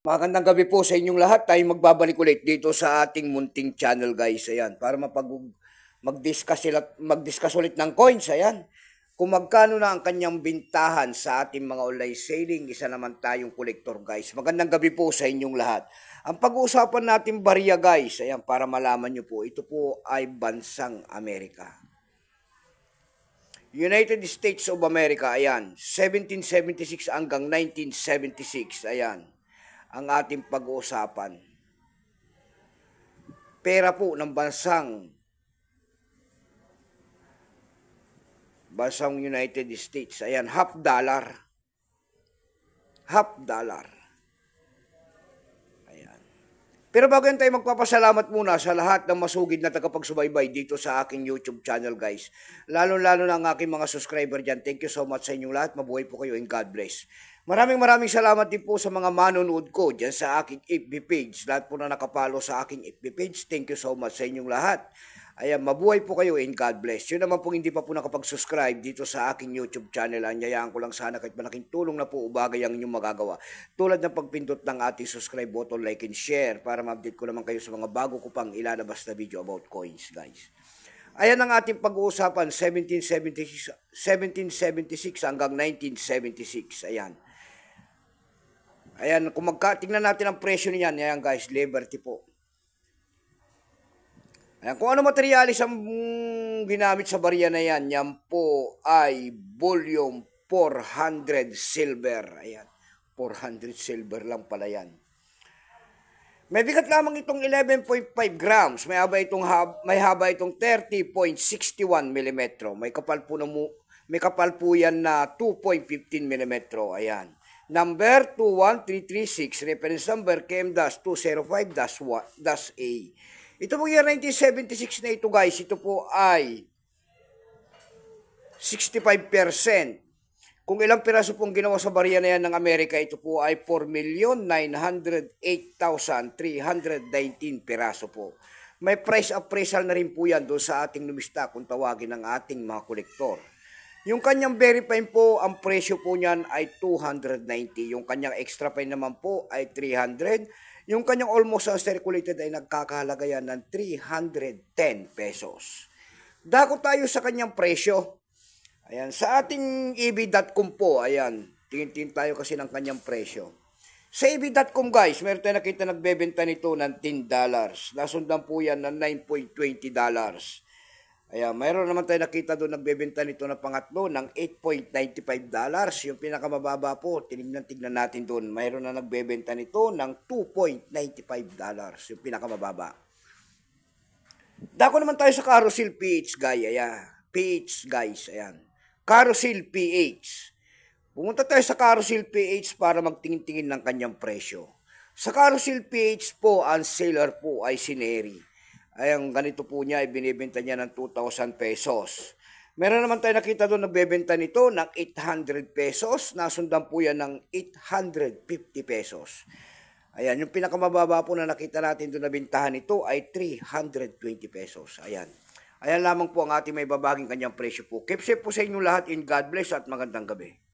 Magandang gabi po sa inyong lahat. Tayo magbabalik ulit dito sa ating munting channel, guys. Ayan, para mag-discuss ulit ng coins. Ayan. Kung magkano na ang kanyang bintahan sa ating mga online selling, isa naman tayong collector, guys. Magandang gabi po sa inyong lahat. Ang pag-uusapan natin barya, guys, ayan, para malaman nyo po, ito po ay bansang Amerika. United States of America, ayan, 1776 hanggang 1976, ayan, ang ating pag-uusapan. Pera po ng bansang United States, ayan, half dollar. Pero bago yan tayo magpapasalamat muna sa lahat ng masugid na tagapagsubaybay dito sa aking YouTube channel, guys. Lalo-lalo na ang aking mga subscriber dyan. Thank you so much sa inyong lahat. Mabuhay po kayo and God bless. Maraming salamat din po sa mga manonood ko dyan sa aking FB page. Lahat po na nakapalo sa aking FB page. Thank you so much sa inyong lahat. Ayan, mabuhay po kayo and God bless. Yun naman po hindi pa po nakapag-subscribe dito sa aking YouTube channel. Anyayaan ko lang sana kahit malaking tulong na po bagay ang inyong magagawa. Tulad ng pagpindot ng ating subscribe button, like and share para ma-update ko naman kayo sa mga bago ko pang ilalabas na video about coins, guys. Ayan ang ating pag-uusapan, 1776 hanggang 1976. Ayan. Ayan, kung tingnan natin ang presyo niyan, ayan guys, Liberty po. Ayan, kung ano materialis ang ginamit sa barya na yan, yan po ay volume 400 silver. Ayan, 400 silver lang pala yan. May bigat lamang itong 11.5 grams. May haba itong 30.61 mm. May kapal po yan na 2.15 mm. Ayan. Number 21336. Reference number KM-205-A. Ito po year 1976 na ito, guys. Ito po ay 65%. Kung ilang piraso pong ginawa sa barya na yan ng Amerika, ito po ay 4,908,319 piraso po. May price appraisal na rin po yan doon sa ating lumista kung tawagin ng ating mga kolektor. Yung kanyang verify po, ang presyo po niyan ay 290. Yung kanyang extra fine naman po ay 300. Yung kanyang almost uncirculated ay nagkakahalaga yan ng 310 pesos. Dako tayo sa kanyang presyo. Ayan, sa ating eb.com po, ayan, tingin tayo kasi ng kanyang presyo. Sa eb.com, guys, meron tayo nakita nagbebenta nito ng $10. Nasundan po yan ng $9.20. Ayan, mayroon naman tayo nakita doon nagbebenta nito na pangatlo ng $8.95. Yung pinakamababa po, tignan natin doon. Mayroon na nagbebenta nito ng $2.95. Yung pinakamababa. Dako naman tayo sa Carousel PH, guys. Ayan. PH, guys. Ayan. Carousel PH. Pumunta tayo sa Carousel PH para magtingin-tingin ng kanyang presyo. Sa Carousel PH po, ang seller po ay si Neri. Ayan, ganito po niya, ibinibenta niya ng 2,000 pesos. Meron naman tayo nakita doon nagbebenta nito ng 800 pesos. Nasundan po yan ng 850 pesos. Ayan, yung pinakamababa po na nakita natin doon na bintahan nito ay 320 pesos. Ayan. Ayan lamang po ang ating may babaging kanyang presyo po. Keep safe po sa inyo lahat and God bless at magandang gabi.